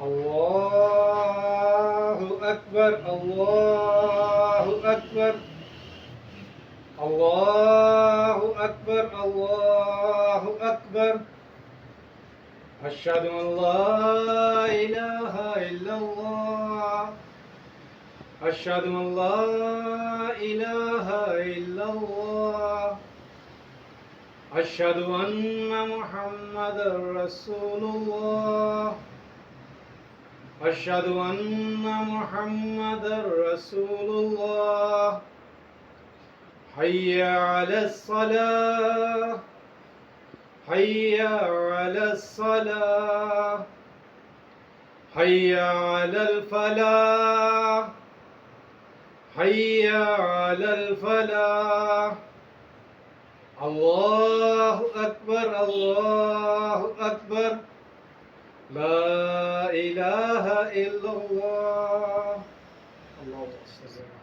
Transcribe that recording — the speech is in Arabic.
الله أكبر الله أكبر الله أكبر الله أكبر أشهد أن لا إله إلا الله أشهد أن لا إله إلا الله أشهد أن محمدا رسول الله أشهد أن محمدا رسول الله حي على الصلاة حي على الصلاة حي على الفلاح حي على الفلاح الله أكبر الله أكبر لا إله إلا الله. الله أكبر.